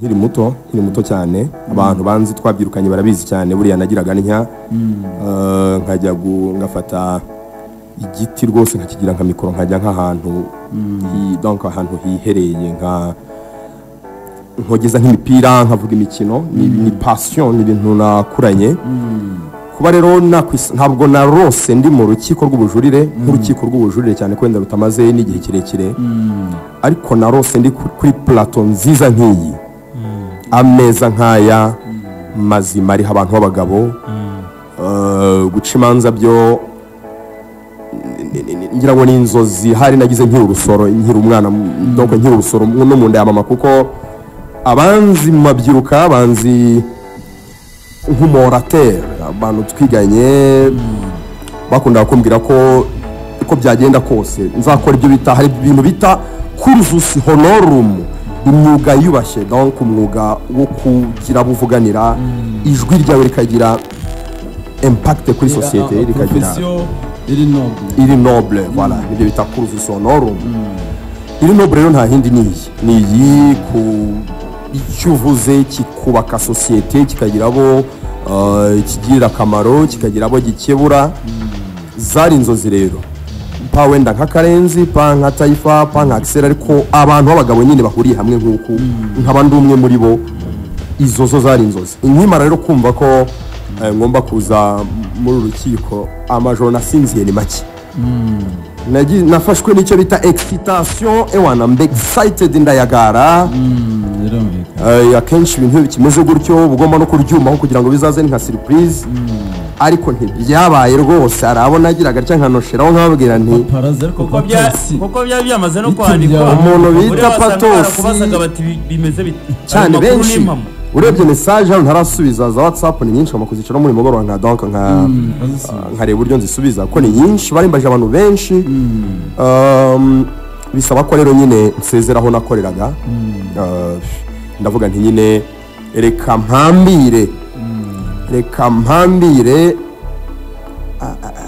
nkiri muto cyane abantu banzi twabyirukanye barabizi cyane buriya nagiraga ntya nkajya ngafata igiti rwose nkakigira nka mikoro nkajya nk'ahantu donc ahantu hihereye nkogeza nk'imipira nkavuga imikino ni passion ni ibintu nakuranye kuba rero ntabwo narose ndi mu rukiko rw'ubujurire nk'urukiko rw'ubujurire cyane ko wenda rutamaze n'igihe kirekire ariko narose ndi kuri plateau nziza nk'iyi ameza nk'aya mazima ariho abantu b'abagabo guca imanza byo ngira ngo ni inzozi hari nagize nkiri urusoro nkiri umwana donc nkiri urusoro no mu nda ya mama kuko abanzi mu mabyiruka abanzi nk'umuorateur abantu twiganye bakunda kumbwira ko uko byagenda kose nzakora ibyo bita hari ibintu bita cursus honorum imyuga yubashye donc umwuga wo kugira buvuganira ijwi ryawe rikagira impact kuri societe rikagira iri noble voilà ibyo bita cursus honorum iri noble rero nta hindi niyi ku icyo uvuze kikubaka societe kikagira abo kigirira akamaro kikagira abo gikebura zari inzozi rero pa wenda nka Karenzi pa nka Taifa pa nka Axel ariko abantu b'abagabo nyine bahuriye hamwe nk'uko nk'abandi umwe muri bo izo zo zari inzozi inkimara rero kumva ko ngomba kuza muri urukiko amajoro nasinziye ni make nafashwe n'icyo bita excitation ewana mbe excited ndayagara akenshi ibintu bikimeze gutyo ugomba no kuryumaho kugira ngo bizaze nka surprise ariko ntibyabaye rwose arabona agiraga cyangwa nkanosheraho nkababwira nti kuko byamaze no kwandikwa umuntu bita Patos cyane benshi urebye message hano ntarasubiza za WhatsApp ni nyinshi amakuzicara muri mugoroba nka donc nkareba uburyo nzisubiza ko ni nyinshi barimbaje abantu benshi bisaba ko rero nyine nsezeraho nakoreraga ndavuga nti nyine reka mpambire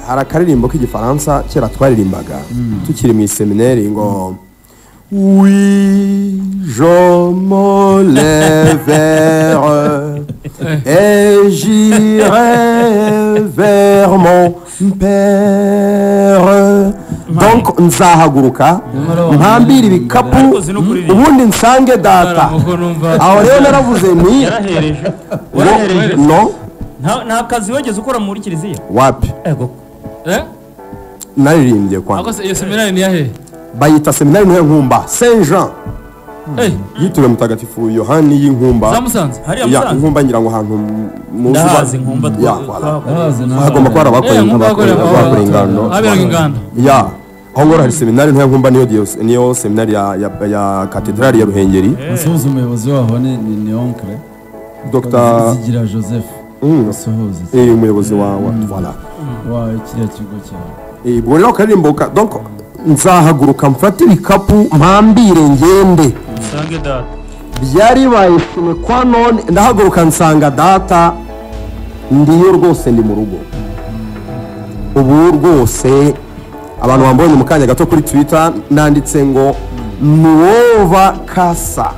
hari akaririmbo k'igifaransa kera twaririmbaga tukiri mu seminaire ngo oui je me lèverai et j'irai vers mon père donc nzahaguruka mpambira ibikapu ubundi nsange data aho rero naravuze ni no nta kazi wageze ukora muri kiliziya wapi naririmbye kwa iyo seminari ni yahe bayita seminari niyo nkumba Saint Jean yitiriwe mutagatifu Yohani y'inkumba zamusanze ya nkumba ngira ngo ahantu muzi nkumba hagomba kuba abakorera ingando ya aho ngora hari seminari niyo nkumba niyo seminari ya katedrali ya Ruhengeri musozo umuyobozi waho ni oncle Dr. Zigira Joseph musohoze umuyobozi wa voilà wa kiriya kigo cyawe ubwo rero karimboka donc nzahaguruka mfate ibikapu mpambire ngende nsange data byari bayisime kwa none ndahaguruka nsanga data ndiyo rwose ndi mu rugo ubu rwose abantu bambonye mu kanya gato kuri Twitter nanditse ngo nuova casa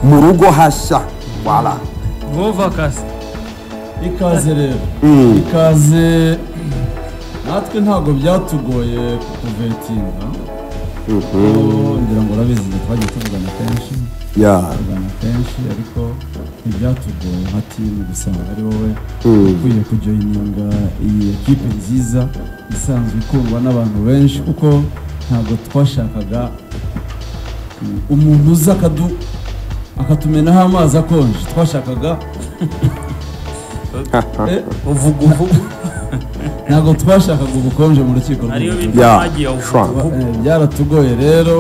mu rugo hashya voilà nuova casa ikaze rero ikaze natwe ntabwo byatugoye kuvetinga ngira ngo urabizi twagiye tuvugana kenshi ariko ntibyatugoye nka timu gusanga ari wowe ukwiye kujoyininga iyi ekipe nziza isanzwe ikundwa n'abantu benshi kuko ntabwo twashakaga umuntu uza akatumenaho amazi akonje twashakaga ntabwo twashakaga ubukonje mu rukiko byaratugoye rero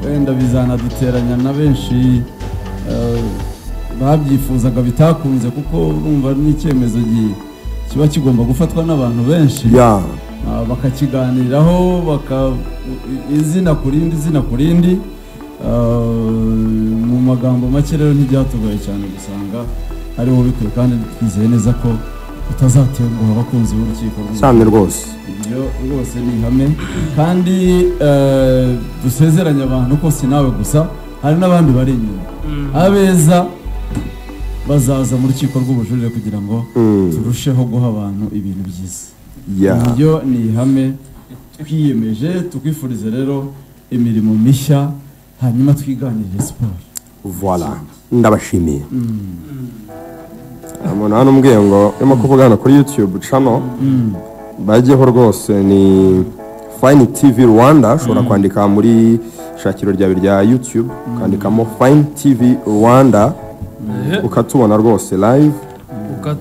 wenda bizanaduteranya na benshi babyifuzaga bitakunze kuko urumva n'icyemezo kiba kigomba gufatwa n'abantu benshi bakakiganiraho izina ku rindi mu magambo make rero ntibyatugoye cyane gusanga ari wowe bikwiye kandi twizeye neza ko utazatenguha abakunzi b'urukiko cyane rwose ibyo rwose ni ihame kandi dusezeranya abantu ko si nawe gusa hari n'abandi bari inyuma abeza bazaza mu rukiko rw'ubujurire kugira ngo turusheho guha abantu ibintu byiza ibyo ni ihame twiyemeje tukwifurize rero imirimo mishya hanyuma twiganirire siporo voilà ndabashimiye umuntu hano umbwiye ngo urimo kuvuga hano kuri YouTube channel bajyeho rwose ni Fine TV Rwanda ushobora kwandika muri shakiro ryawe rya YouTube ukandikamo Fine TV Rwanda ukatubona rwose live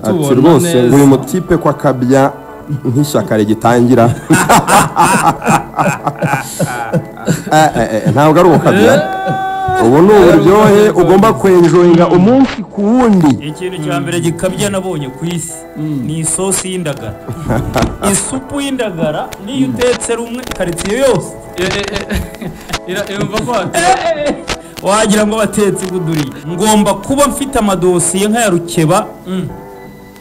ati rwose buri mutipe kwa kabya nk'ishyaka rigitangira ntabwo ari ukabya ubu ni uburyohe ugomba kwenjoyinga umunsi ku wundi. Ikintu cya mbere gikabya nabonye ku isi ni isosi y'indagara. Isupu y'indagara niyo utetse rumwe karitsiye yose irumva ko wagira ngo batetse buduriye. Ngomba kuba mfite amadosiye nk'aya Rukeba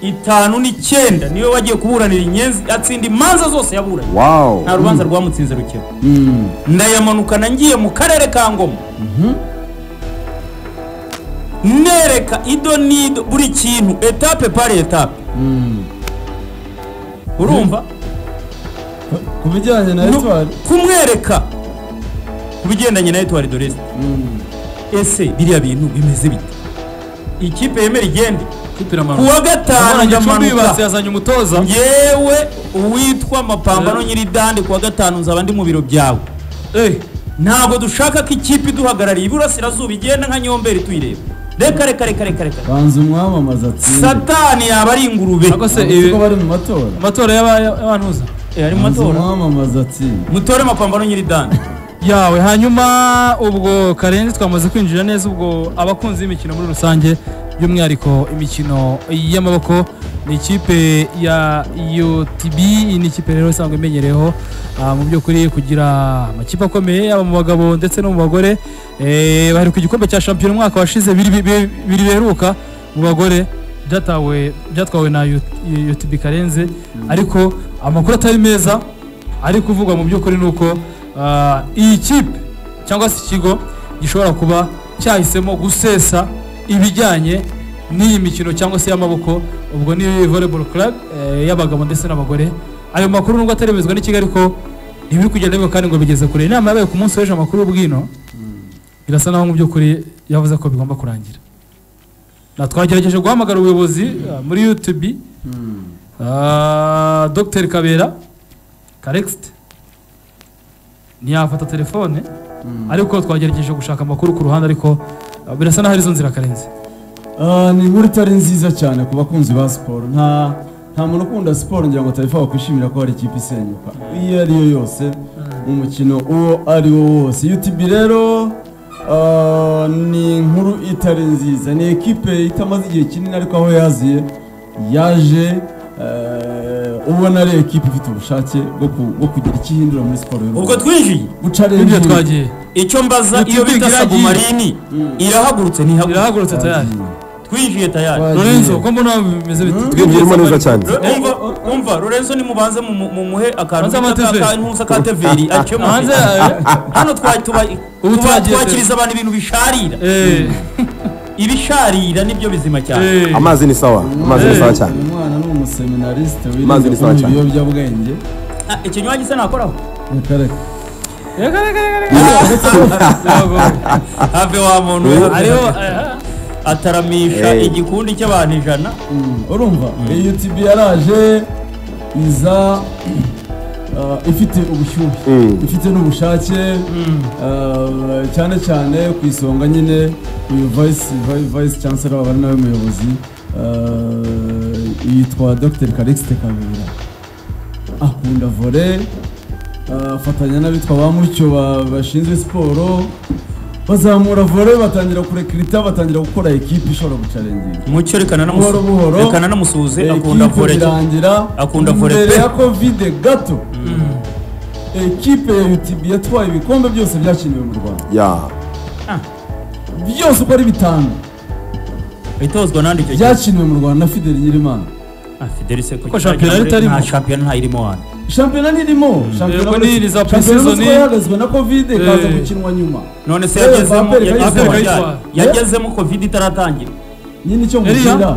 5 n'9 niwe wagiye kuburanira Inyenzi atsinda imanza zose yaburanye. Wow. Nta rubanza rwamutsinze Rukeba. Ndayamanukana ngiye mu karere ka Ngoma. Nereka ido nido buri kintu etape par etape. Urumva? Kubijyanye na Etoile kumwereka kubigendanye na Etoile de l'Est. Ese biriya bintu bimeze bite? Ikipe yemera igende kuwa gatanu ndamanuka yazanye umutoza yewe uwitwa Mapambano Nyiridande kuwa gatanu nzaba ndi mu biro byawe. Ntabwo dushaka ko ikipe duhagarariye iburasirazuba igenda nka Nyomberi tuyireba. Reka banza umwamamaza atsinze Satani yaba ari ingurube ako se ko bari mu matora y'abantuza ari mu matora umwamamaza atsinze mutore Mapambano Nyiridande yawe. Hanyuma ubwo Karenzi twamaze kwinjira neza ubwo abakunzi b'imikino muri rusange by'umwihariko imikino y'amaboko ni ikipe ya UTB ni ikipe rero isanzwe imenyereho mu by'ukuri kugira amakipe akomeye yaba mu bagabo ndetse no mu bagore. Bari ku gikombe cya shampiyona umwaka washize biri beruka mu bagore byatwawe na UTB Karenzi ariko amakuru atari meza ari kuvugwa mu by'ukuri nuko iyi kipe cyangwa se ikigo gishobora kuba cyahisemo gusesa ibijyanye n'iyi mikino cyangwa se y'amaboko ubwo ni volleyball club y'abagabo ndetse n'abagore. Ayo makuru nubwo ataremezwa n'i Kigali ko ntibiri kugenda bigo kandi ngo bigeze kure. Inama yabaye ku munsi w'ejo amakuru y'ubwino birasa naho mu by'ukuri yavuze ko bigomba kurangira. Twagerageje guhamagara ubuyobozi muri UTB Dr Kabera Karexte ntiyafata telefone ariko twagerageje gushaka amakuru ku ruhande ariko birasa naho ari zo nzira Karenzi. Ni inkuru itari nziza cyane ku bakunzi ba siporo. Nta muntu ukunda siporo ngira ngo atarifa wakwishimira ko hari ikipe isenyuka iyo ari yo yose mu mukino uwo ari wo wose. UTB rero ni inkuru itari nziza, ni ekipe itamaze igihe kinini ariko aho yaje ubona ari ekipe ifite ubushake bwo kugira ikihindura muri siporo y'u Rwanda. Ubwo twinjiye ibyo twagiye icyo mbaza iyo bita Sabumarini irahagurutse irahagurutse tayari twinjiye tayari. Lorenzo ko mbona bimeze biti twinjiye neza cyane. Umva Lorenzo ni mubanze mu muhe akantu k'intuza ka TVR acyo hanze hano twakiriza abantu ibintu bisharira ibisharira nibyo bizima cyane. Amazi ni sawa cyane. Umwana ni umuseminariste wirinda ibiyobyabwenge. Ikinywa gisa nakoraho have wa muntu ariho ataramisha igikundi cy'abantu 100. Urumva UTB yaraje iza ifite ubushyuhe ifite n'ubushake cyane ku isonga nyine uyu vice chancellor wabari nawe muyobozi yitwa Dr Karexte Kabera. Akunda volley afatanya n'abitwa ba Mucyo bashinzwe siporo bazamura volley batangira kurekrita batangira gukora ekipe ishobora gucalenginga. Mucyo rekana namusuze akunda volley pe ya covid gato ekipe ya UTB yatwaye ibikombe byose byakiniwe mu Rwanda byose uko ari 5 itozwa nandi cyo byakiniwe mu Rwanda na Fidel Nyirimana. Fidel se ko shampiyona itari nta shampiyona ntayirimo wana shampiyona nirimo Yego, ni za shampiyona pre-season. yahagazwe na covid kaza gukinwa nyuma none se Aperi yagezemo covid itaratangira nyine icyo Eliya mubwira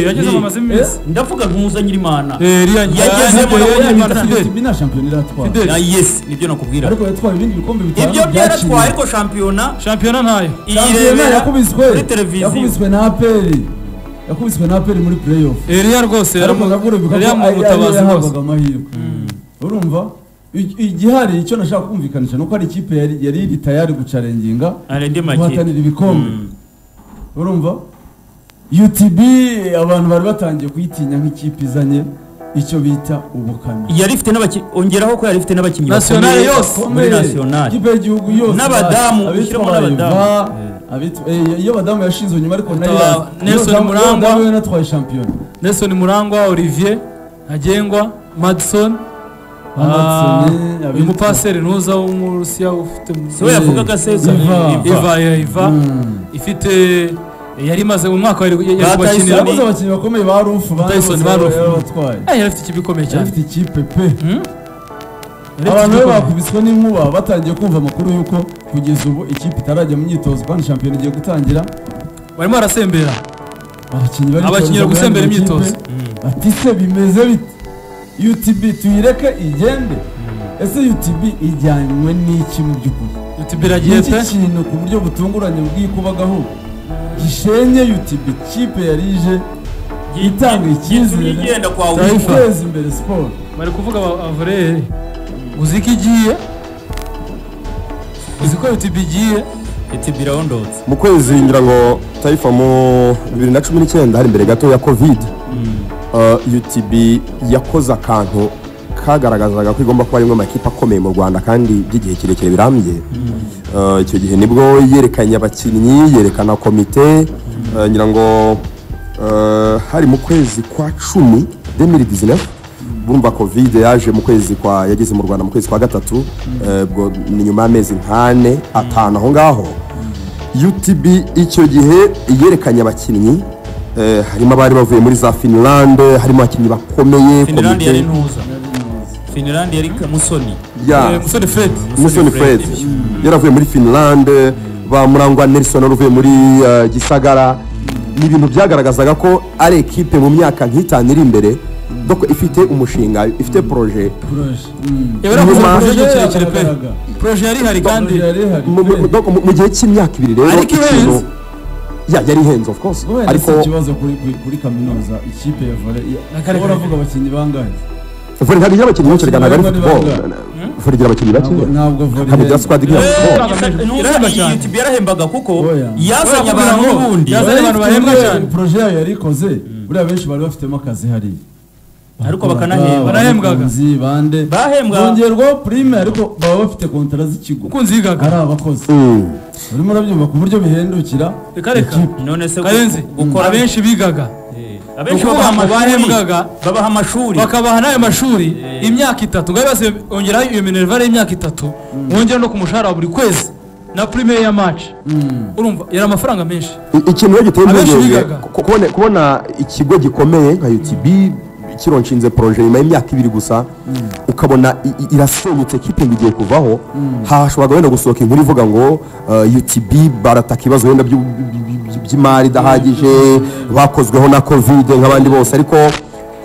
yageze mu mazi iminsi ndavuga nk'umuzanye Imana Eliya Yagezemo UTB nta shampiyona iratwara Fidel. yes nibyo nakubwira ariko yatwaye ibindi bikombe bitanu ibyo byaratwaye ariko shampiyona shampiyona ntayo shampiyona yakubiswe kuri televiziyo yakubiswe na Aperi muri playoff Eliya rwose ariko nabwo Eliya mu mutabazi rwose yahabwaga amahirwe urumva igihari icyo nashaka kumvikanisha nuko ari ikipe yari iri tayari gucarenginga arende make guhatanira ibikombe urumva UTB abantu bari batangiye kuyitinya nk'ikipe izanye icyo bita ubukana yari ifite n'abakinnyi ongeraho ko yari ifite n'abakinnyi Nationale yose. muri national ikipe y'igihugu yose N'abadamu, ushyiramo n'abadamu. iyo abadamu yashinzwe nyuma ariko nayo Nelson Murangwa. nayo yanatwaye shampiyona Nelson Murangwa Olivier Ntagengwa Madison uyu mupaseri ntuza w'umurusiya ufite we yavugaga seza Iva ifite yari imaze mu mwaka yari kubakinira yabuze abakinnyi bakomeye ba Rufu Tyson ba Rufu. batwaye yari afite ikipe ikomeye cyane afite ikipe pe Yari afite abantu ikipe be ikomeye. bakubiswe n'inkuba batangiye kumva amakuru y'uko kugeza ubu ikipe itarajya mu myitozo kandi shampiyona igiye gutangira barimo barasembera abakinnyi Abakinnyi bari gusembera imyitozo. ati se bimeze bite UTB tuyireke igende ese UTB ijyanywe n'iki mu by'ukuri UTB iragiye iki pe kintu ku buryo butunguranye bw'ikubagaho gishenye UTB ikipe yari ije itanga icyizere igenda kwa Taifa. iteza imbere siporo bari kuvuga avurere uzi ko igiye uzi ko UTB igiye UTB irahondotse mu kwezi ngira ngo Taifa mu 2019 hari imbere gato ya covid UTB yakoze akantu kagaragazaga ko igomba kuba ari imwe mu makipe akomeye mu Rwanda kandi by'igihe kirekire birambye icyo gihe nibwo yerekanye abakinnyi yerekana komite ngira ngo hari mu kwezi kwa 10 2019 bumva covid yaje mu kwezi kwa yageze mu Rwanda mu kwezi kwa gatatu ubwo ni nyuma y'amezi 4 atanu aho ngaho UTB icyo gihe yerekanye abakinnyi harimo abari bavuye muri za Finland harimo abakinnyi bakomeye Finland yari ntuza Finland yari Musoni Musoni Fred yaravuye muri Finland ba Murangwa Nelson uvuye muri Gisagara ni ibintu byagaragazaga ko ari ekipe mu myaka nk'itanu iri imbere doko ifite umushinga ifite projet yabarakoze projet kirekire pe projet yari hari kandi mu gihe cy'imyaka ibiri rero Ariko ihenze. yari ihenze of course ariko ariko ikibazo kuri kaminuza ikipe ya volley uravuga abakinnyi bangahe volley ntabwo igira abakinnyi benshi cyane ari football volley igira abakinnyi bake ntabwo volley ntabwo igira squad igira Irahemba cyane. UTB yarahembaga kuko Oya. yazanye abantu n'ubundi yazanye abantu bahembwa cyane. projet yayo yari ikoze buriya benshi bari bafitemo akazi hariya ariko bakanahemba Barahembwaga. abakunzi bande Bahembwa. bongerwaho prime ariko baba bafite kontara z'ikigo ukunze yigaga ari abakozi urimo urabyumva ku buryo bihendukira reka reka ikipe. none se karenzi gukora abenshi bigaga abenshi ukuvuga ngo babaha amashuri bahembwaga babaha amashuri bakabaha n'ayo mashuri imyaka itatu ngaho bose bongeraho iyo minerivare y'imyaka itatu wongera no ku mushahara wa buri kwezi na prime ya match urumva yari amafaranga menshi ikintu rero giteye Abenshi impungenge bigaga. kubona ikigo gikomeye nka UTB kironshinze projet nyuma y'imyaka ibiri gusa ukabona irasenyutse kipe ngo igiye kuvaho hashobora wenda gusohoka inkuru ivuga ngo UTB barataka ibibazo wenda by'imari idahagije bakozweho na covid nk'abandi bose ariko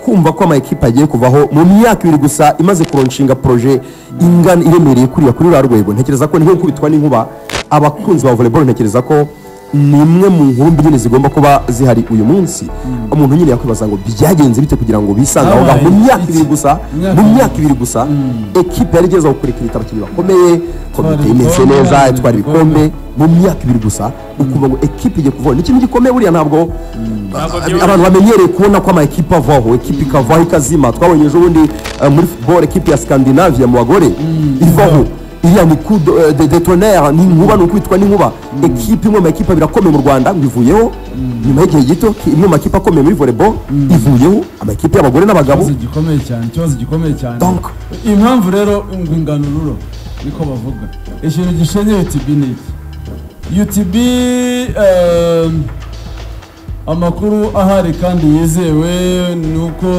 kumva ko ama ekipe agiye kuvaho mu myaka ibiri gusa imaze kuronshinga projet ingana iremereye kuriya kuri rwa rwego ntekereza ko niho kubitwa n'inkuba abakunzi ba volleyball ntekereza ko ni imwe mu nkumbi nyine zigomba kuba zihari uyu munsi umuntu nyine yakwibaza ngo byagenze bite kugira ngo bisange aho ngaho mu myaka ibiri gusa ekipe yari igeze aho kurikirita abakinnyi bakomeye komite imeze neza itwara ibikombe mu myaka ibiri gusa ukuvuga ngo ekipe igiye kuvaho ni ikintu gikomeye buriya ntabwo abantu bamenyereye kubona ko ama ekipe avaho ekipe ikavaho ikazima twabonye ejo bundi muri football ekipe ya Scandinavia mu bagore ivaho iriya ni coup de tonnerre ni inkuba ni ukwitwa n'inkuba ekipe imwe mu makipe birakomeye mu Rwanda ngo ivuyeho nyuma y'igihe gito imwe mu makipe akomeye muri volleyball ivuyeho amakipe y'abagore n'abagabo ikibazo gikomeye cyane donc impamvu rero inganururo niko bavuga ikintu gishenye UTB ni iki UTB amakuru ahari kandi yizewe ni uko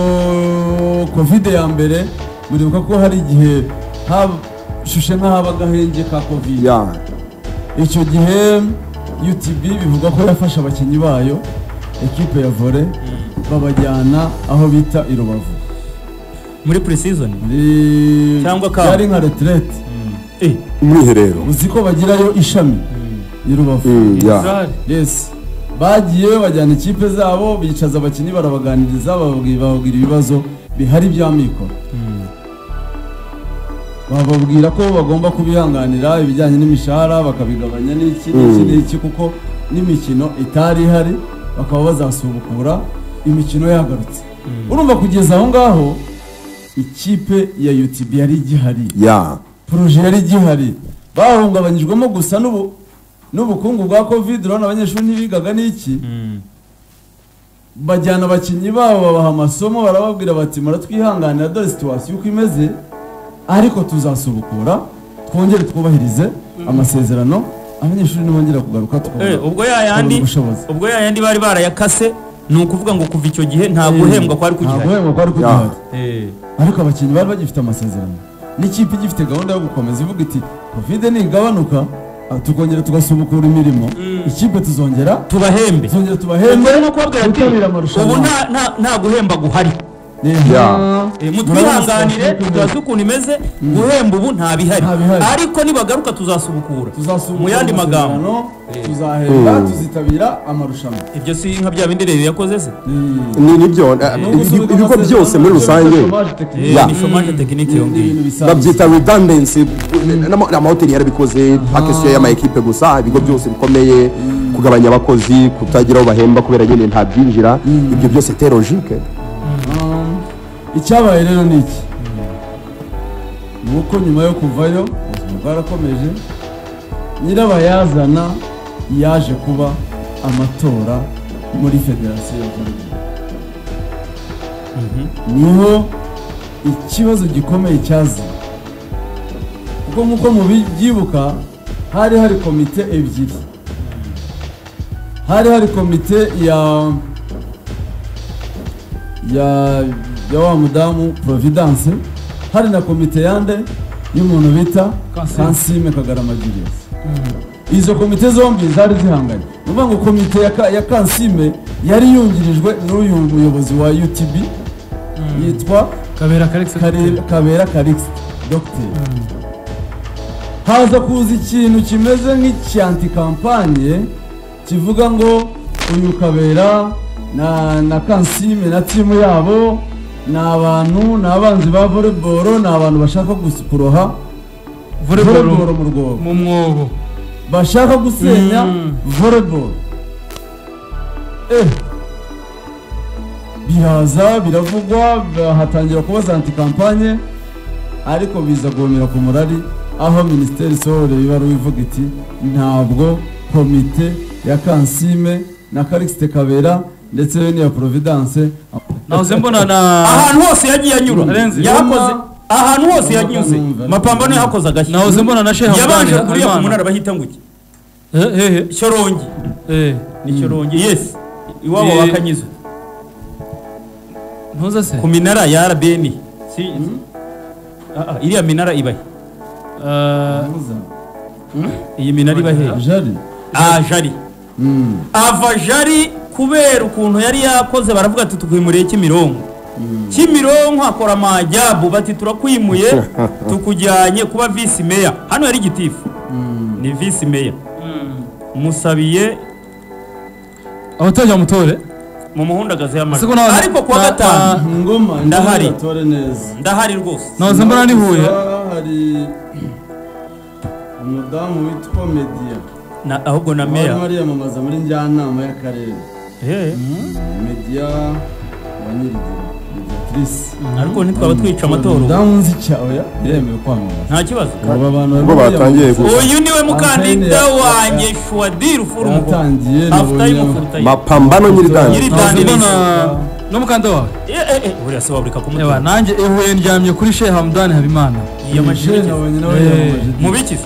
covid ya mbere muribuka ko hari igihe hashushe nk'ahabaga ahenge ka covid ya icyo gihe UTB bivuga ko yafashe abakinnyi bayo ekipe ya volley babajyana aho bita i Rubavu muri pre-season cyangwa yari nka retraite umwiherero uzi ko bagirayo ishami i Rubavu ya yes bagiye bajyana ikipe zabo bicaza abakinnyi barabaganiriza bababwira ibibazo bihari bya mikoro bababwira ko bagomba kubihanganira ibijyanye n'imishahara bakabigabanya n'iki kuko n'imikino itari ihari bakaba bazasubukura imikino yagarutse urumva kugeza aho ngaho ikipe ya UTB yari igihari ya proje yari igihari bahungabanyijwemo gusa n'ubukungu bwa covid urabona abanyeshuri ntibigaga n'iki bajyana abakinnyi babo babaha amasomo barababwira bati muratwihanganira dore situwasiyo uko imeze ariko tuzasubukura twongere twubahirize amasezerano abanyeshuri ntibongera kugaruka ubwo yayandi bari barayakase ni ukuvuga ngo kuva icyo gihe nta guhembwa kwari kugihari ariko abakinnyi bari bagifite amasezerano n'ikipe igifite gahunda yo gukomeza ivuga iti covid nigabanuka tukongera tugasubukura imirimo ikipe tuzongera tubahembe twitabira amarushanwa ubu nta guhemba guhari mutwihanganire tuzi ukuntu imeze guhemba ubu nta bihari ariko nibagaruka tuzasubukura mu yandi magambo tuzahemba tuzitabira amarushanwa ibyo si nka bya bindi rero yakoze se nibyo ibigo byose muri rusange ni chômage technique yongeye babyita redundancy n'amahoteli yarabikoze pakesiyo y'amayikipe gusa ibigo byose bikomeye kugabanya abakozi kutagira aho bahemba kubera nyine nta byinjira ibyo byose c'est logique icyabaye rero ni iki ni uko nyuma yo kuvayo ubuzima bwarakomeje nyirabayazana yaje kuba amatora muri federasiyo ya volleyball niho ikibazo gikomeye cyaza kuko nk'uko mubyibuka hari hari komite ebyiri hari hari komite ya wa mudamu Providence hari na komite yande y'umuntu bita Kansime Kagarama Julius izo komite zombi zari zihanganye nuvuga ngo komite ya Kansime yari yungirijwe n'uyu muyobozi wa UTB yitwa Kabera Calix Doctor haza kuza ikintu kimeze nk'icyanti kampanye kivuga ngo uyu Kabera na Kansime na timu yabo ni abanzi ba volleyball ni abantu bashaka kuroha volleyball mu mwobo bashaka gusenya volleyball biraza biravugwa hatangira kubaza anti-kampanye ariko biza guhomera ku murari aho minisiteri isohora ibibaru ivuga iti ntabwo komite ya Kansime na Calixte Kabera ndetse n'iya Providence nahoze mbona ahantu hose yagiye anyura yakoze ahantu hose yanyuze Mapambano yakoze agashya nahoze mbona na Sheikh yabanje kuriya ku munara bahita nguki Cyorongi ni Cyorongi yes iwabo wakanyizo ntuza se ku minara ya RBN si iriya minara ibahe iyi minara ibahe jari jari ava jari kubera ukuntu yari yakoze baravuga ati tukwimuriye Kimironko akora amajyabu bati turakwimuye tukujyanye kuba vice mayor hano yari gitifu ni vice mayor musabiye abatajya mutore mu muhundagaze y'amajwi ariko kuwa gatanu ngoma ndahari rwose nahoze mbona ni Huye hari umudamu witwa Media ahubwo na mayor bari yamamaza muri njyanama y'akarere Media wa Nyirigira ariko ntitwaba twica amatora umudamu nzi cyawe yemewe kwamamaza nta kibazo ubwo batangiye uyu niwe mukandida wanjye Shwadir Furumu Mapambano Nyiridandi no mukanda wawe uriya se waburika kumutera nanjye Huye ndyamye kuri Sheikh Hamdan Habimana mu bikize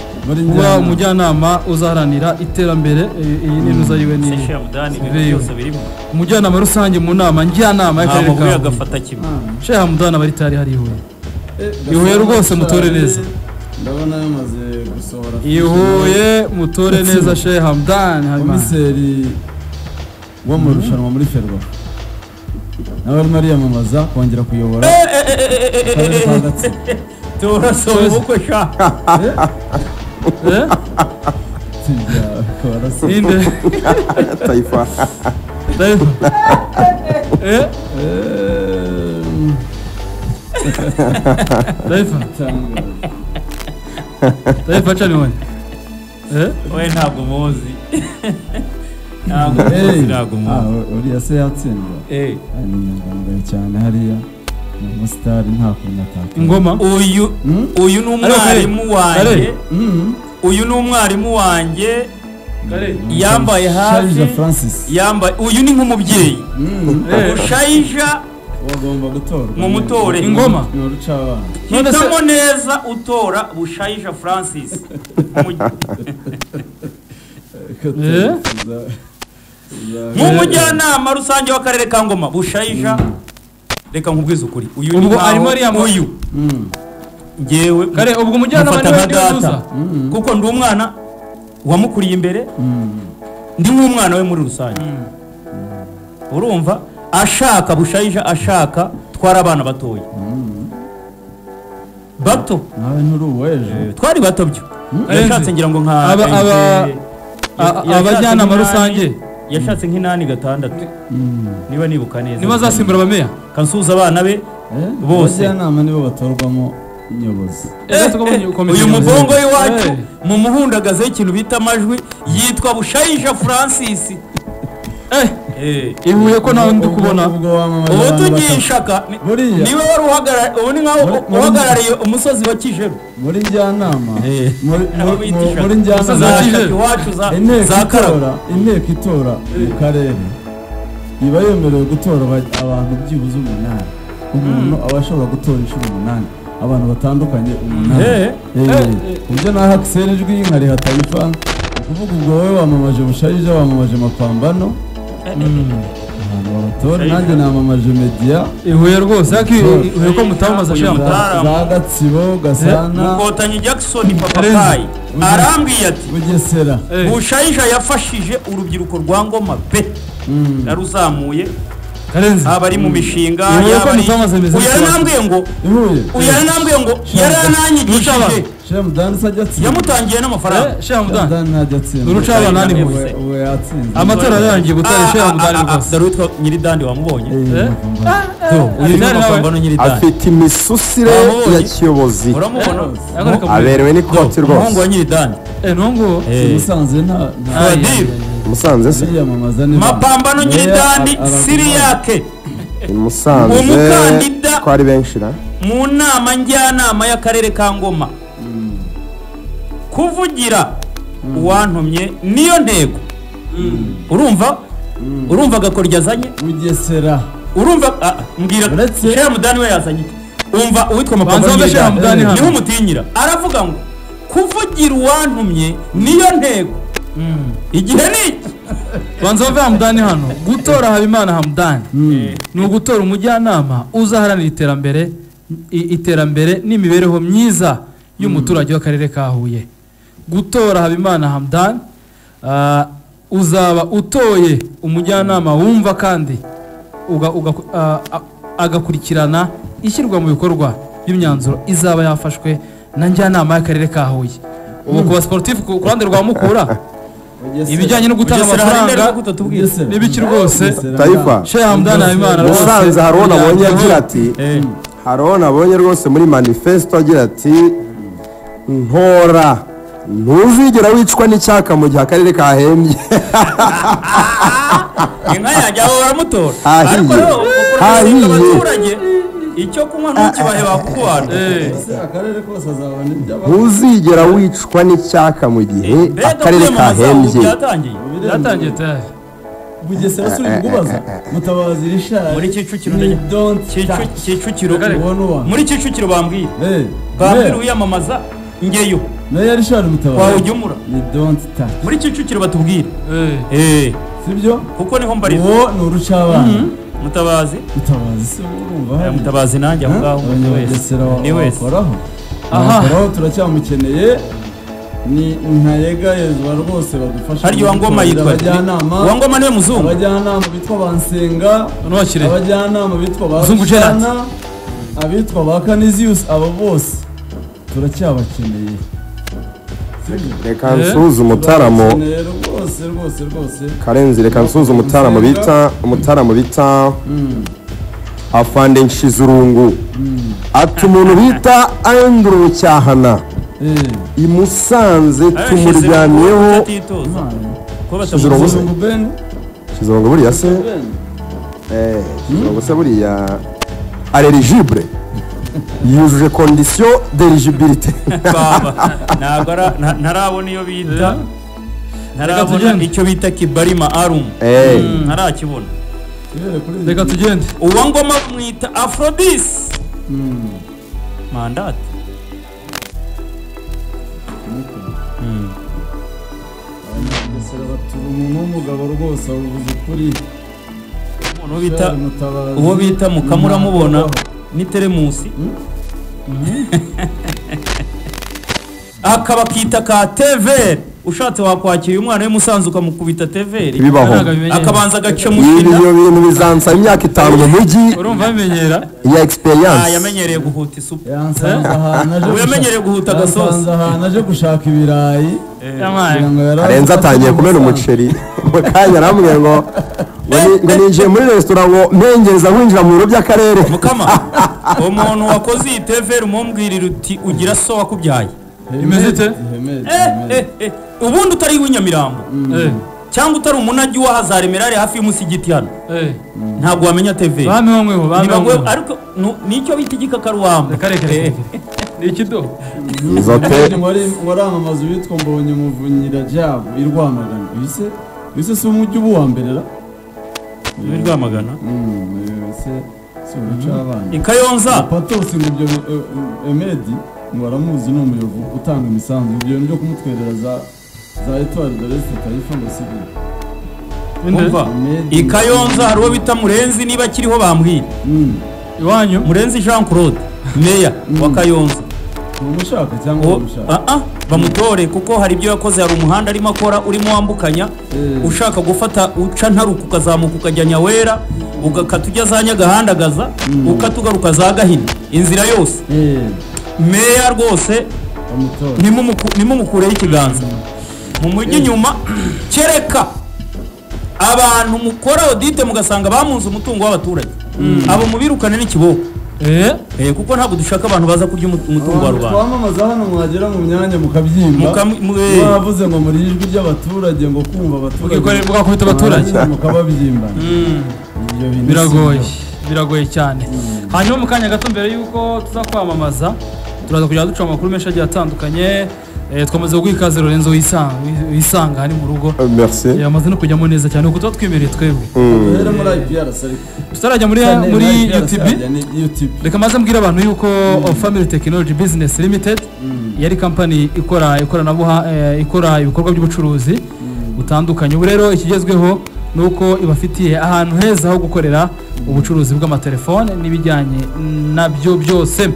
wa umujyanama uzaharanira iterambere iyi ni nuza yiwe ni Sheikh Hamdan byose birimo umujyanama rusange mu nama njyanama y'akarere ka agafata kimwe Sheikh Hamdan abari tari hari Huye ihuye rwose mutore neza ndabona yamaze gusohora ihuye mutore neza Sheikh Hamdan komiseri wo mu rushanwa muri Ferwafa nawe arimo ariyamamaza kongera kuyobora akarere ka Gatsibo turasoma ubukwe sha inde Taifa Taifa chani wani we ntabwo muzi ntabwo muzi uriya se yatsindwa ni inyangamugayo cyane hariya umusitari nta kuntu ataka ingoma uyu ni umwarimu wanjye uyu ni umwarimu wanjye yambaye hafi yambaye uyu ni nk'umubyeyi Bushayija wagomba gutorwa mu mutore ingoma ni urucabana hitamo neza utora Bushayija Francis nk'umujyanama rusange w'akarere ka Ngoma Bushayija reka nkubwize ukuri uyu ni uyu ngewe kare ubwo umujyanama niwe ndiuza kuko ndi umwana wamukuriye imbere ndi nk'umwana we muri rusange urumva ashaka Bushayija ashaka twara abana batoya bato nawe nturuweje twari bato byo yashatse ngira ngo nka abajyanama rusange yashatse nk'inani gatandatu niba nibuka neza niba azasimbura abameya kansuza abana be bose abajyanama nibo batorwamo inyobozi uyu mubongo w'iwacu mu muhundagazeho ikintu bita amajwi yitwa Bushayija Francis ihuye ko nawe ndi kubona ubu tugiye ishaka niwe wari uhagarariye umusozi wa Kijeru muri njyanama muri njyanama inteko itora mu karere iba yemerewe gutora abantu byibuze 8 umuntu aba ashobora gutora inshuro 8 abantu batandukanye 8 ubyo naho Axel ijwi nkari Taifa kuvuga ubwo wowe wamamaje Bushayija wamamaje Mapambano abantu batora nanjye namamaje Media ihuye rwose ihuye ko mutamaza shamba za Gatsibo Gasana Mukotanyi Jackson Papakai arambwiye ati Bugesera Bushayija yafashije urubyiruko rwa Ngoma pe naruzamuye Karenzi abari mu mishinga uyaranambwiye ngo yarananyigishije Shemdan sajyatsi yamutangiye n'amafaranga Shemdan najyatsi urucaba nani muze uwe yatsinze amatora yarangiye gutara Shemdan rwose darutwa Nyiridandi wamubonye uyu nari nawe afite imisusire ya kiyobozi uramubona aberewe n'ikoti rwose umuhungu wa Nyiridandi nongo Musanze nta Musanze se Mapambano Nyiridandi Siriyake Musanze umukandida ko ari benshi na mu nama njyanama y'akarere ka Ngoma kuvugira uwantumye niyo ntego urumva agakora yazanye Bugesera urumva mbwira Sheikh Hamdan we yazanye umva uwitwa Mapambano niho mutinyira aravuga ngo kuvugira uwantumye niyo ntego igihe niki banza bave Hamdan hano gutora Habimana Hamdan ni ugutora umujyanama uzaharanira iterambere n'imibereho myiza y'umuturage w'akarere ka Huye gutora Habimana Hamdan uzaba utoye umujyanama wumva kandi agakurikirana ishyirwa mu bikorwa by'imyanzuro izaba yafashwe na njyanama y'akarere ka Huye ubu kuba sportif ku ruhande rwa Mukura ibijyanye no gutanga amafaranga n'ibiki rwose Taifa Sheikh Hamdan Habimana Musanze Harona abonye agira ati Harona abonye rwose muri manifesto agira ati ntora ntuzigera wicwa n'icyaka mu gihe akarere kahembye inka yajya baramutora ariko hahiye abaturage icyo kunywa ntukibahe bakubana akarere kose azabona iby'abandi ntuzigera wicwa n'icyaka mu gihe akarere kahembye byatangiye tayari Bugesera suri kubaza Mutabazi Richard muri Kicukiro muri Kicukiro bambwira bambwira uyamamaza ngeyo nayo Richard Mutabazi kwa ujumura ni don't touch muri Kicukiro batubwira sibyo kuko niho mbariza uwo ni urucabana Mutabazi se urumva hari Mutabazi nanjye aho ngaho abanyabugesera ni wese wakoraho turacyamukeneye ni ntayegayezwa rwose badufasha haryo Wangoma yitwa Wangoma niwe muzungu abajyanama bitwa Bansenga Nokire abajyanama bitwa Muzungu Gerard abitwa ba Canisius abo bose turacyabakeneye reka nsuze umutaramo rwose Karenzi reka nsuze umutaramo bita Afande Nshizurungu ati umuntu bita Andrew Cyahana i Musanze tumuryamyeho Kizungu buriya se Kizungu se buriya eligible yujuje condition d'eligibilité ntarabona iyo bita ntarabona icyo bita kibarima arum ntarakibona reka tugende Uwangoma bamwita Aphrodis mandate umuntu w'umugabo rwose avuze ukuri uwo bita Mukamura mubona ni teremusi akaba kita ka TV ushatse wakwakira umwana we Musanze ukamukubita TV bibaho akabanza agace mu ibyo bintu bizansa imyaka 5 mu mujyi urumva bimenyera ya experience yamenyereye guhuta isupu yamenyereye guhuta gasosi naje gushaka ibirayi Karenzi atangiye kumena umuceri mu kanya aramubwiye ngo ninjiye muri restaurant ngo mpengeza winjira mu biro by'akarere Mukama umuntu wakoze iyi TV umumbwirira uti ugira so wakubyaye imeze ite ubundi utari w'inyamirambo cyangwa utari umunagi wa Hazaremerare hafi y'umusigiti hano ntabwo wamenya TV bamweho ariko nicyo bita igikakarwamba ni ikido waramamaza witwa Mbonye Muvunyira Jabu irwamagana bise si umujyi ubu wa mbere irwamagana Ikayonza Patos ngibyo Emedi waramuzi no umuyovu utanga imisanzu ibyo byo kumutwerera za Etoile de l'Est Taifa ndasibi umva Ikayonza hariho bita Murenzi niba kiriho bambwira iwanyu Murenzi Jean Claude meya wa Kayonza umushaka cyangwa umushaka bamutore kuko hari ibyo yakoze hari umuhanda arimo akora urimo wambukanya ushaka gufata uca ntaruka ukazamuka ukajya Nyawera ugakata ujya za Nyagahandagaza ukatugaruka za Gahini inzira yose meya rwose nimumukureho ikiganza mu mujyi nyuma kereka abantu mukora audit mugasanga bamunze umutungo w'abaturage abo mubirukane n'ikiboko kuko ntabwo dushaka abantu baza kurya umutungo wa rubanda twamamaza hano mwagera mu myanya mukabyimba mwavuze ngo muri ijwi ry'abaturage ngo kumva abaturage mugakubita abaturage mukababyimba biragoye cyane hanyuma mu kanya gato mbere y'uko tuza kwamamaza turaza kujya duca amakuru menshi agiye atandukanye twamaze guha ikaze Lorenzo wisanga hari mu rugo yamaze no kujyamo neza cyane kuko twimereye twebwe tutarajya muri YouTube reka maze mbwira abantu yuko Family Technology Business Limited yari company ikora ibikorwa by'ubucuruzi butandukanye ubu rero ikigezweho nuko ibafitiye ahantu heza ho gukorera ubucuruzi bw'amatelefone n'ibijyanye nabyo byose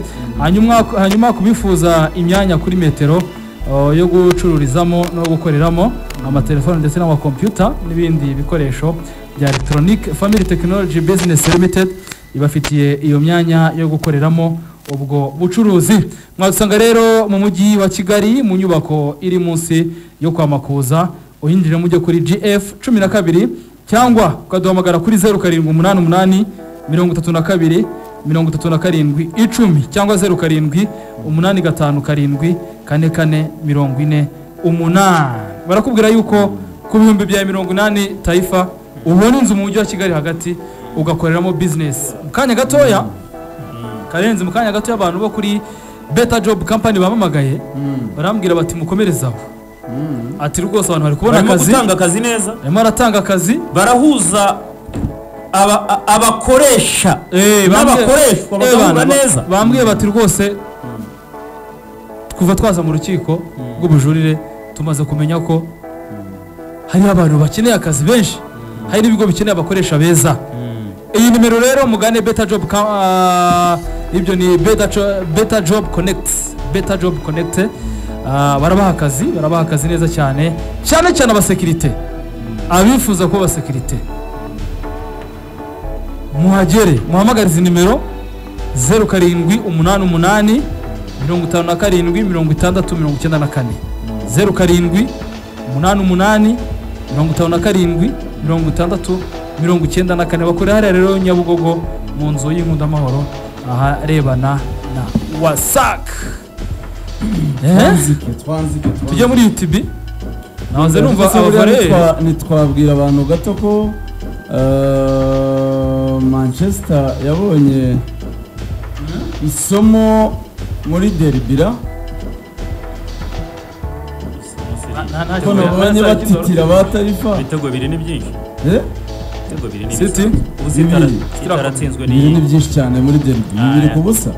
hanyuma kubifuza imyanya kuri metero yo gucururizamo no gukoreramo amatelefone ndetse n'amakompiyuta n'ibindi bikoresho bya electronic Family Technology Business Limited ibafitiye iyo myanya yo gukoreramo ubwo bucuruzi mwasanga rero mu mujyi wa Kigali mu nyubako iri munsi yo kwa Makuza uhinjira mujye kuri GF 12 cyangwa ukaduhamagara kuri 0788 32 37 10 cyangwa 0785 44 barakubwira yuko ku bihumbi bya 80 Taifa ubona inzu mu mujyi wa Kigali hagati ugakoreramo business mukanya gatoya Karenzi mukanya gatoya abantu bo kuri Better Job Company bamamagaye barambwira bati mukomerezaho ati rwose abantu bari kubona akazi gutanga akazi neza aratanga akazi barahuza abakoresha n'abakoreshwa bagahura neza bambwiye bati rwose kuva twaza mu rukiko rw'ubujurire tumaze kumenya ko hari abantu bakeneye akazi benshi hari n'ibigo bikeneye abakoresha beza iyi nimero rero mugane beta job ibyo ni beta job connect barabaha akazi neza cyane abasekirite abifuza kuba abasekirite muhagere muhamagarize nimero 0788 57 6094 0788 57 6094 bakorera hariya rero Nyabugogo mu nzu y'Inkundamahoro aharebana na wasak tujya muri YouTube nahoze numva abavare nitwabwira abantu gato ko Manchester yabonye isomo muri Derbira ko nabonye batitira batarifa ibitego biri ni byinshi ibitego biri ni City utaratsinzwe ni byinshi cyane muri Derby biri ku busa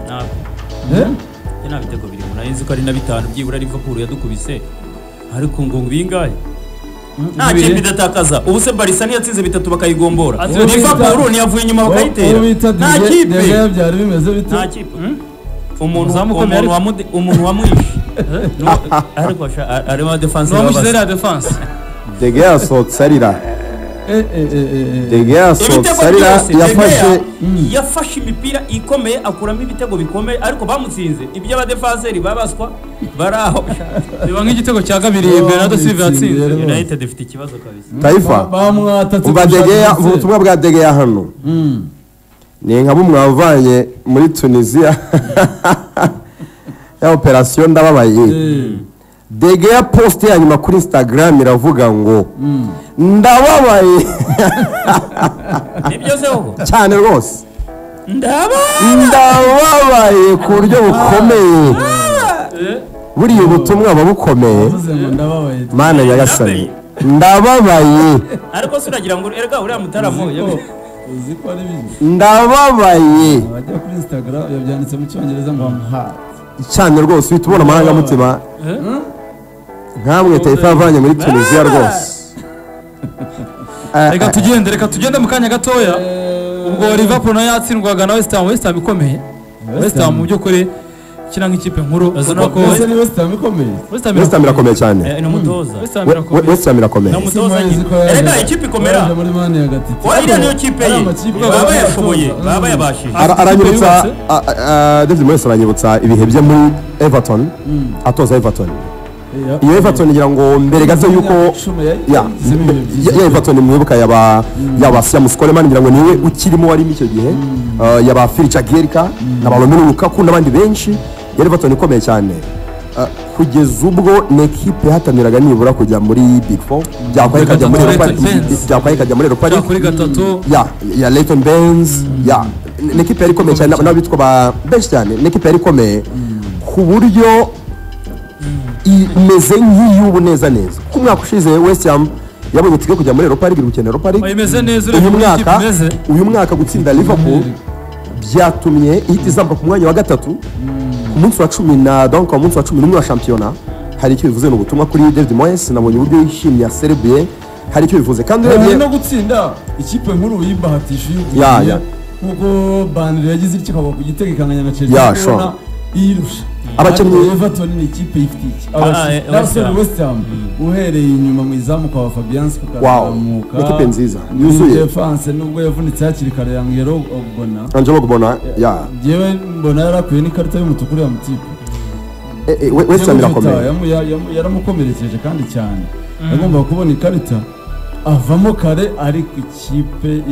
nta bitego biri unayizi ko ari na bitanu byibura Liverpool yadukubise ariko ngo bingahe nta kintu bidatakaza ubu se Barca ntiyatsinze bitatu bakayigombora Liverpool ntiyavuye inyuma bakayitera nta kipe byari bimeze bite nta kipe umuntu wamwishe ariko arimo defense wamushyira defense De Gea yasohotse arira De Gea yasohotse arira yafashe imipira ikomeye akuramo ibitego bikomeye ariko bamutsinze ibyo abadefenseri babaswa baraho biba nk'igitego cya kabiri Bernardo Silva yatsinze United ifite ikibazo kabisa Taifa bamwatatse umva De Gea ubutumwa bwa De Gea hano ni nka bumwe wavanye muri Tunisia ya operation ndababaye De Gea post ya nyuma kuri Instagram iravuga ngo ndababaye nibyo se uko cyane rwose ndababaye ku buryo bukomeye buriya ubutumwa bukomeye mana nyagasani ndababaye ariko suragira ngo erega uriya mutaramo uzi ko ari bibi ndababaye abajya kuri Instagram yabyanditse mu cyongereza ngo cyane rwose uhita ubona amarangamutima nkamwe Taifa yavanye muri Tunisia rwose reka tugende mu kanya gatoya ubwo Liverpool nayo yatsindwaga na West Ham ikomeye West Ham mu by'ukuri kina nk'ikipe nkuru ubona ko West Ham ikomeye West Ham irakomeye cyane ni umutoza West Ham irakomeye erega ikipe ikomera muri mani ya gatiti iriya niyo kipe ye baba yashoboye baba yabashije aranyibutsa David Moyes aranyibutsa ibihe bye muri Everton atoza Everton iyo Everton ngira ngo mbere gato yuko ya Everton mwibuka yaba Siam Coleman ngira ngo niwe ukirimo wari icyo gihe yaba Phil Jagielka na Romelu Lukaku n'abandi benshi Everton ikomeye cyane kugeza ubwo n'equipe hataniraga nibura kujya muri Big Four byakwaye kajya muri Europa League kuri gatatu ya Leighton Baines ya n'equipe yari ikomeye cyane n'abitwa ba benshi cyane n'equipe yari ikomeye ku buryo imeze nk'iy'ubu neza ku mwaka ushize West Ham yabonye tike kujya muri Europa League gukina Europa League imeze neza uyu mwaka gutsinda Liverpool byatumye ihita izamuka ku mwanya wa gatatu ku munsi wa 10 na donc ku munsi wa 11 wa shampiyona hari icyo bivuze n'ubutumwa kuri David Moyes nabonye uburyo yishimye Serbia hari icyo bivuze kandi urebye no gutsinda ikipe nkuru yibahatisha y'ubuye nkuko Burnley yagize ikikaba ku gitego ikanganya na Chelsea yirusha abakinnyi Everton ni ikipe ifite iki West Ham uhereye inyuma mu izamu kwa Fabianski ukazamuka ikipe nziza yuzuye defense nubwo yavunitse hakiri kare Angelo Ogbonna yewe mbona yarakuye n'ikarita y'umutuku ya mutipe West Ham irakomeye yaramukomerekeje kandi cyane agomba kubona ikarita avamo kare ariko ikipe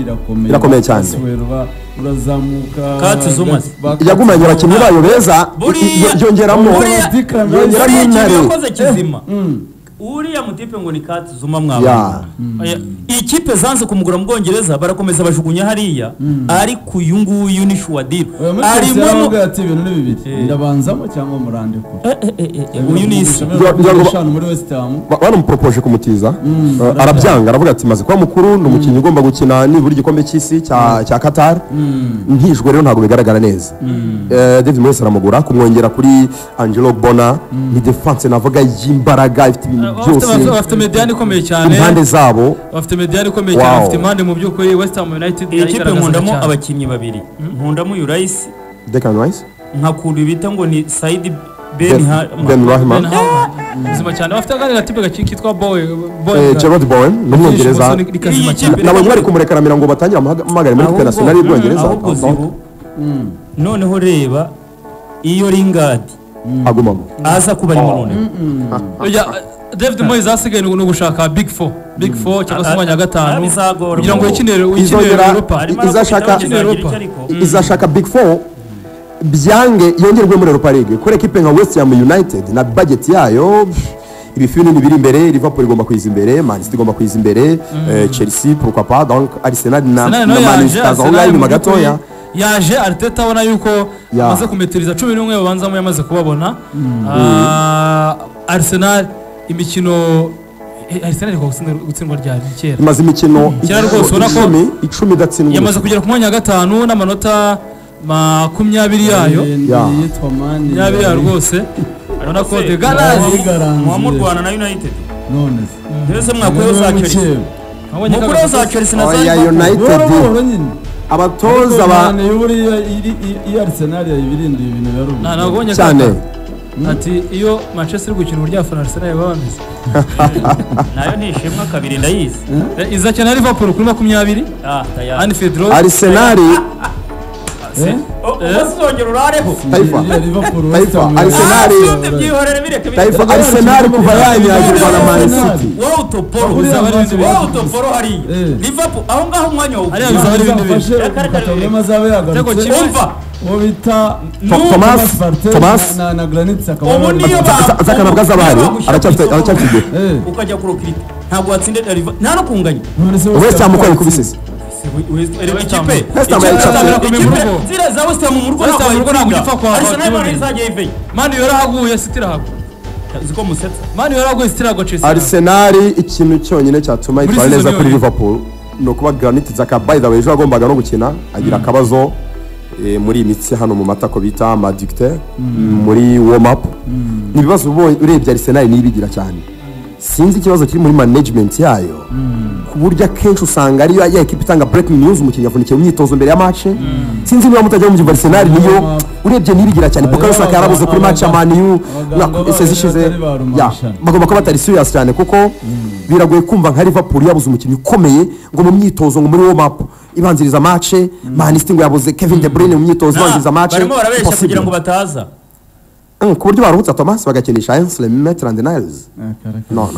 irakomeye cyane urazamuka Kati Zuma yagumanye abakinnyi bayo beza yongeramo intare yakoze kizima uriya mutipe ngo ni Kati Zuma mwaba ikipe zanze kumugura mu Bwongereza barakomeza bajugunya hariya ariko uyu nguyu ni Shuadil arimo ati ibintu ni bibiri ndabanzamo cyangwa murande ko uyu ni isi muri West Ham baramupropoje kumutiza arabyanga aravuga ati maze kuba mukuru ni umukinnyi ugomba gukina nibura igikombe cy'isi cya Qatar ntijwe rero ntabwo bigaragara neza David Moyes aramugura kumwongera kuri Angelo Ogbonna ni defense navuga y'imbaraga ifite ibintu bafite mediane ikomeye cyane, impande zabo bafite mediane ikomeye cyane, bafite impande mu by'ukuri West Ham United iyi kipe nkundamo abakinnyi babiri, nkundamo Rice, Declan Rice, nkakunda bita ngo ni Said Ben Rahman, ubuzima cyane, bafite akandi gatipe kitwa Gerard Bowen n'umwongereza, nabo bari kumurekanamira ngo batangire amagare muri Coupe Nationale y'Ubwongereza. ahubwo zibu noneho reba iyo Lingard agumamo aza kuba arimo none David Moyes asigaye no gushaka Big Four cyangwa se umwanya gatanu kugira ngo yikinire Europa, izashaka Big Four byange yongerwe muri Europa League kuri equipe nka West Ham United na budget yayo ibifini biri imbere, Liverpool igomba kwiza imbere, Man City igomba kwiza imbere, Chelsea pourquoi pas, donc Arsenal na Man City azonga inyuma gatoya. Yaje Arteta abona yuko amaze kumetiriza 11 babanzamo yamaze kubabona. Arsenal imikino Arsenal ko gutsindwa rya kera, imaze imikino 10 idatsindwa, yamaze kugera ku mwanya gatanu n'amanota 20 yayo yitwa Mani yabiya rwose. Arona ko de Galazi mu Rwanda na United none ndetse mwakoyo za Chelsea, mukuru za Chelsea na za United abatoza ba Arsenal yabirindiye ibintu birubu nabonye cyane ati iyo Manchester gukina uburyo fa Arsenal yabameze nayo ntishimwa kabiri ndayizi iza cyane Liverpool kuri 20 Anfield Road Arsenal bazongera urareho Arsenal kuva yanyagirwa na Man City utoporo hari Liverpool aho ngaho umwanya wo ari bizaba ari ibintu Thomas na Granit Zakanabwa zabari aracyafite ukajya kurokirita ntabwo watsinde nta no kunganya West Ham ko kubisese ikipe zira za West Ham mu rugo ntabwo gipfa kwa Arsenal izajya iveye Man yarahaguye City rahagu ziko musetsa Man yarahaguye City rahagu Chelsea. Arsenal ikintu cyonyine cyatuma itwara neza kuri Liverpool no kuba Granit Xhaka by the way ejo agombaga no gukina agira akabazo muri imitsi hano mu matako bita adducteur muri warm up, nibibazo urebye Arsenal nibigira cyane, sinzi ikibazo kiri muri management yayo ku buryo akenshi usanga ariyo ya equipe itanga breaking news umukinnyi avunikiye mu myitozo mbere ya match, sinzi niba mutajya mu Arsenal niyo urebye nibigira cyane Bukayo Saka yarabuze kuri match ya Man U sezishize bagomba kuba batari serious cyane kuko biragoye kumva nka Liverpool yabuze umukinnyi ukomeye ngo mu myitozo ngo muri warm up ibanziriza match, Man City ngo yabuze Kevin De Bruyne mu myitozo ibanziriza match, barimo barabeshya kugira ngo bataza ku buryo baruhutsa Thomas bagakinisha Ainsley Maitland-Niles. No